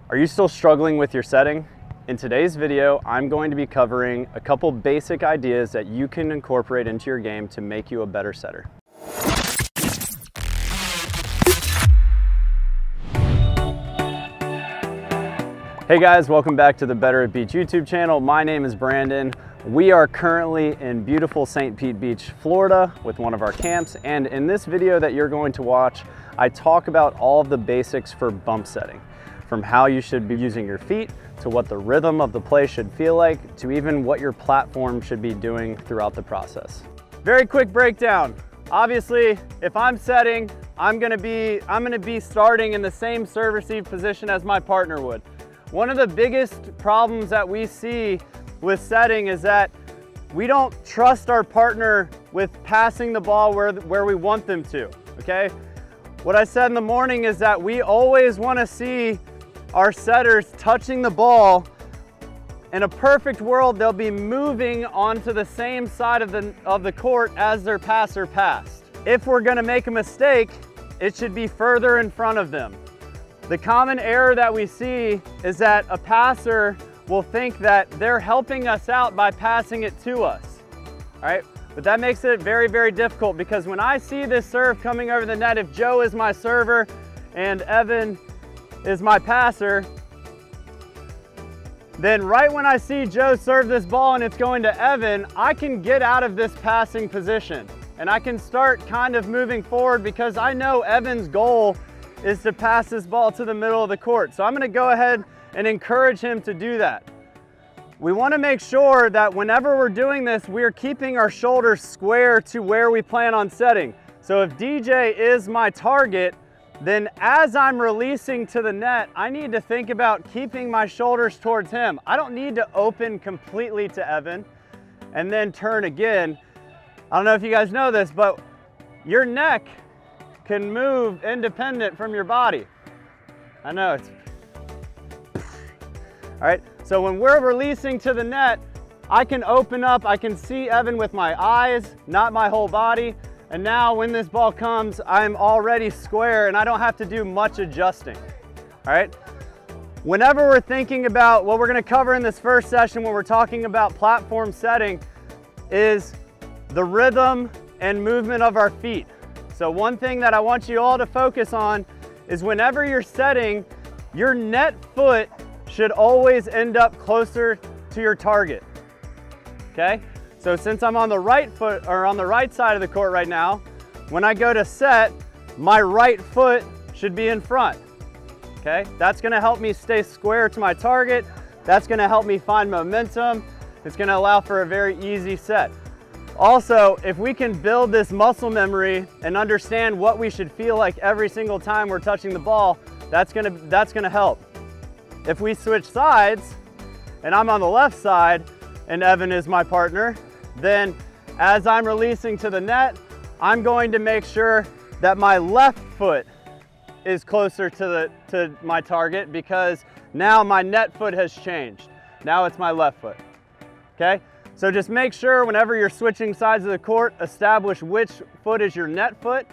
Are you still struggling with your setting? In today's video, I'm going to be covering a couple basic ideas that you can incorporate into your game to make you a better setter. Hey guys, welcome back to the Better at Beach YouTube channel. My name is Brandon. We are currently in beautiful St. Pete Beach, Florida with one of our camps. And in this video that you're going to watch, I talk about all of the basics for bump setting. From how you should be using your feet, to what the rhythm of the play should feel like, to even what your platform should be doing throughout the process. Very quick breakdown. Obviously, if I'm setting, I'm gonna be starting in the same serve receive position as my partner would. One of the biggest problems that we see with setting is that we don't trust our partner with passing the ball where we want them to, okay? What I said in the morning is that we always wanna see our setters touching the ball. In a perfect world, they'll be moving onto the same side of the court as their passer passed. If we're gonna make a mistake, it should be further in front of them. The common error that we see is that a passer will think that they're helping us out by passing it to us, all right? But that makes it very, very difficult, because when I see this serve coming over the net, if Joe is my server and Evan is my passer, then right when I see Joe serve this ball and it's going to Evan, I can get out of this passing position and I can start kind of moving forward, because I know Evan's goal is to pass this ball to the middle of the court. So I'm gonna go ahead and encourage him to do that. We wanna make sure that whenever we're doing this, we're keeping our shoulders square to where we plan on setting. So if DJ is my target, then as I'm releasing to the net, I need to think about keeping my shoulders towards him. I don't need to open completely to Evan and then turn again. I don't know if you guys know this, but your neck can move independent from your body. I know it's, all right. So when we're releasing to the net, I can open up, I can see Evan with my eyes, not my whole body. And now when this ball comes, I'm already square and I don't have to do much adjusting, all right? Whenever we're thinking about what we're gonna cover in this first session when we're talking about platform setting is the rhythm and movement of our feet. So one thing that I want you all to focus on is whenever you're setting, your net foot should always end up closer to your target, okay? So since I'm on the right foot, or on the right side of the court right now, when I go to set, my right foot should be in front, okay? That's gonna help me stay square to my target. That's gonna help me find momentum. It's gonna allow for a very easy set. Also, if we can build this muscle memory and understand what we should feel like every single time we're touching the ball, that's gonna help. If we switch sides, and I'm on the left side, and Evan is my partner, then as I'm releasing to the net, I'm going to make sure that my left foot is closer to my target, because now my net foot has changed. Now it's my left foot, okay? So just make sure whenever you're switching sides of the court, establish which foot is your net foot,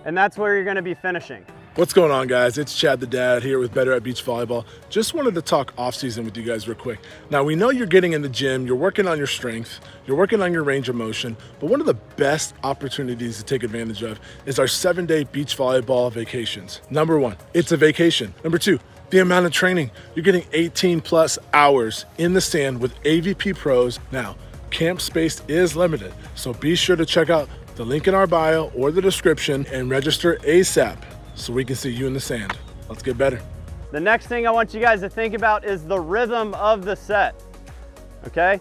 and that's where you're gonna be finishing. What's going on, guys? It's Chad the Dad here with Better at Beach Volleyball. Just wanted to talk off-season with you guys real quick. Now, we know you're getting in the gym, you're working on your strength, you're working on your range of motion, but one of the best opportunities to take advantage of is our 7-day beach volleyball vacations. Number one, it's a vacation. Number two, the amount of training. You're getting 18 plus hours in the sand with AVP pros. Now, camp space is limited, so be sure to check out the link in our bio or the description and register ASAP, so we can see you in the sand. Let's get better. The next thing I want you guys to think about is the rhythm of the set, okay?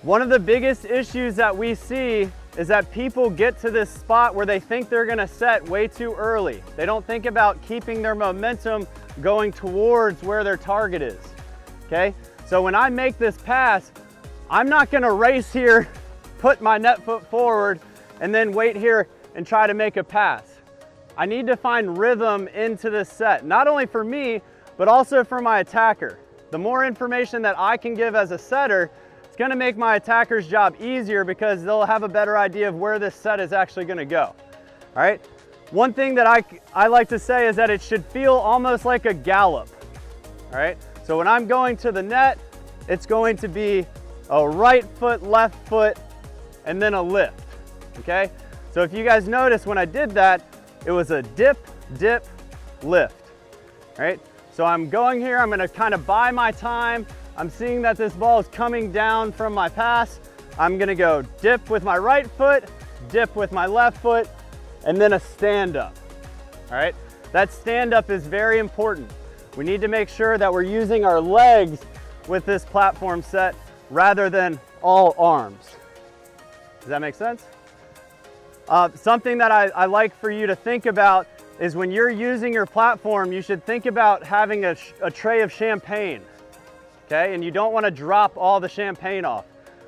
One of the biggest issues that we see is that people get to this spot where they think they're gonna set way too early. They don't think about keeping their momentum going towards where their target is, okay? So when I make this pass, I'm not gonna race here, put my net foot forward, and then wait here and try to make a pass. I need to find rhythm into this set, not only for me, but also for my attacker. The more information that I can give as a setter, it's gonna make my attacker's job easier, because they'll have a better idea of where this set is actually gonna go, all right? One thing that I like to say is that it should feel almost like a gallop, all right? So when I'm going to the net, it's going to be a right foot, left foot, and then a lift, okay? So if you guys notice when I did that, it was a dip, dip, lift, right? So I'm going here, I'm gonna kind of buy my time. I'm seeing that this ball is coming down from my pass. I'm gonna go dip with my right foot, dip with my left foot, and then a stand up, all right? That stand up is very important. We need to make sure that we're using our legs with this platform set rather than all arms. Does that make sense? Something that I like for you to think about is when you're using your platform, you should think about having a tray of champagne, okay? And you don't want to drop all the champagne off.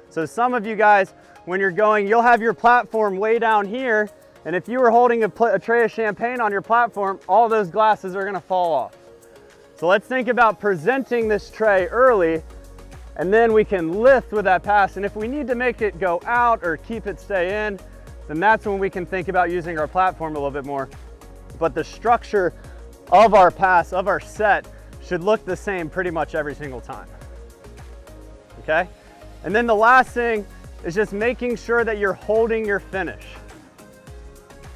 So some of you guys, when you're going, you'll have your platform way down here, and if you were holding a tray of champagne on your platform, all those glasses are gonna fall off. So let's think about presenting this tray early, and then we can lift with that pass. And if we need to make it go out or keep it stay in, then that's when we can think about using our platform a little bit more. But the structure of our pass, of our set, should look the same pretty much every single time, okay? And then the last thing is just making sure that you're holding your finish,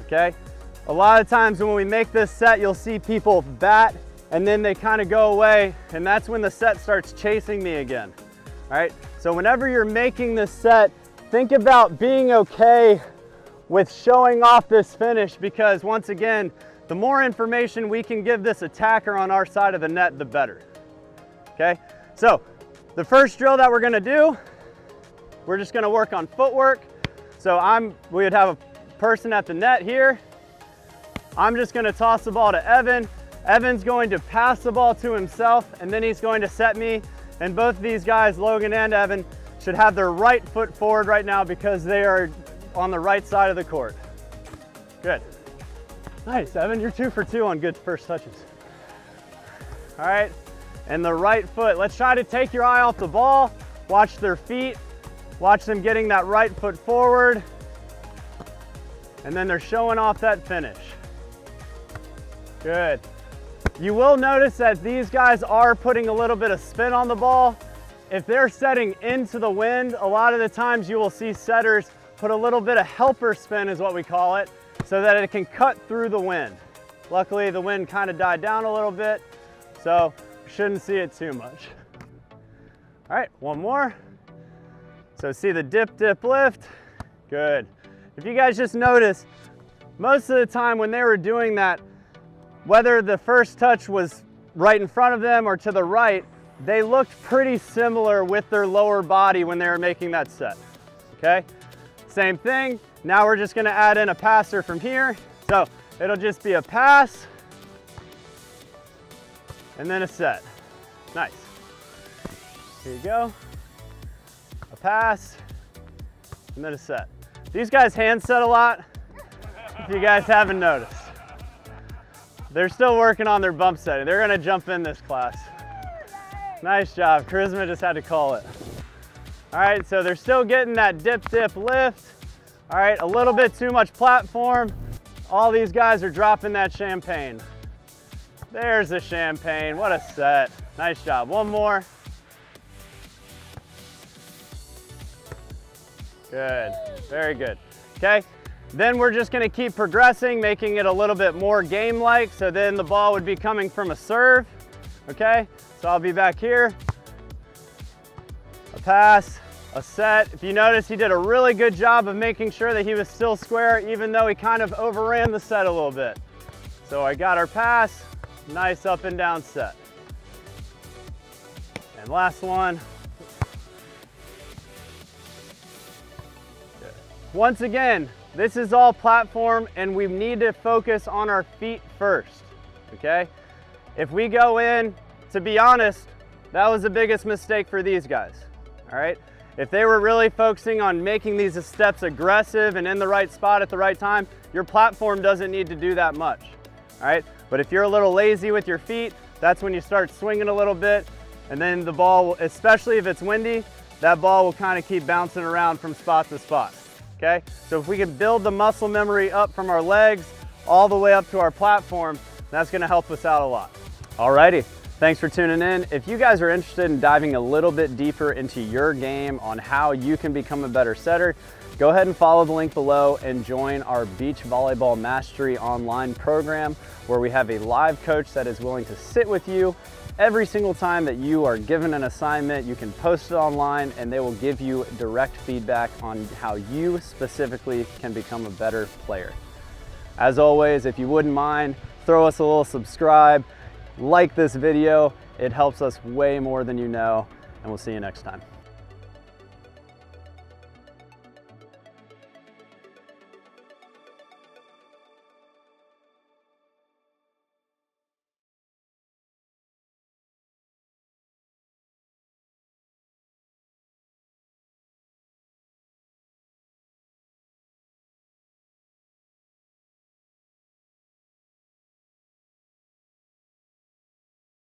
okay? A lot of times when we make this set, you'll see people bat and then they kind of go away, and that's when the set starts chasing me again, all right? So whenever you're making this set, think about being okay with showing off this finish, because once again, the more information we can give this attacker on our side of the net, the better, okay? So the first drill that we're gonna do, we're just gonna work on footwork. So we would have a person at the net here. I'm just gonna toss the ball to Evan. Evan's going to pass the ball to himself, and then he's going to set me. And both of these guys, Logan and Evan, should have their right foot forward right now because they are on the right side of the court. Good. Nice, Evan, you're 2 for 2 on good first touches. All right, and the right foot. Let's try to take your eye off the ball. Watch their feet. Watch them getting that right foot forward. And then they're showing off that finish. Good. You will notice that these guys are putting a little bit of spin on the ball. If they're setting into the wind, a lot of the times you will see setters put a little bit of helper spin, is what we call it, so that it can cut through the wind. Luckily, the wind kind of died down a little bit, so you shouldn't see it too much. All right, one more. So see the dip, dip, lift. Good. If you guys just notice, most of the time when they were doing that, whether the first touch was right in front of them or to the right, they looked pretty similar with their lower body when they were making that set, okay? Same thing, now we're just gonna add in a passer from here. So it'll just be a pass and then a set. Nice. Here you go. A pass and then a set. These guys hand set a lot, if you guys haven't noticed. They're still working on their bump setting. They're gonna jump in this class. Nice job, Charisma just had to call it. All right, so they're still getting that dip, dip, lift. All right, a little bit too much platform. All these guys are dropping that champagne. There's the champagne, what a set. Nice job, one more. Good, very good. Okay, then we're just gonna keep progressing, making it a little bit more game-like, so then the ball would be coming from a serve, okay? So I'll be back here. A pass, a set. If you notice, he did a really good job of making sure that he was still square, even though he kind of overran the set a little bit. So I got our pass, nice up and down set. And last one. Good. Once again, this is all platform and we need to focus on our feet first, okay? If we go in, to be honest, that was the biggest mistake for these guys, all right? If they were really focusing on making these steps aggressive and in the right spot at the right time, your platform doesn't need to do that much, all right? But if you're a little lazy with your feet, that's when you start swinging a little bit, and then the ball, especially if it's windy, that ball will kind of keep bouncing around from spot to spot, okay? So if we can build the muscle memory up from our legs all the way up to our platform, that's gonna help us out a lot. Alrighty, Thanks for tuning in. If you guys are interested in diving a little bit deeper into your game on how you can become a better setter, go ahead and follow the link below and join our Beach Volleyball Mastery online program, where we have a live coach that is willing to sit with you every single time that you are given an assignment. You can post it online and they will give you direct feedback on how you specifically can become a better player. As always, if you wouldn't mind, throw us a little subscribe, like this video. It helps us way more than you know, and we'll see you next time.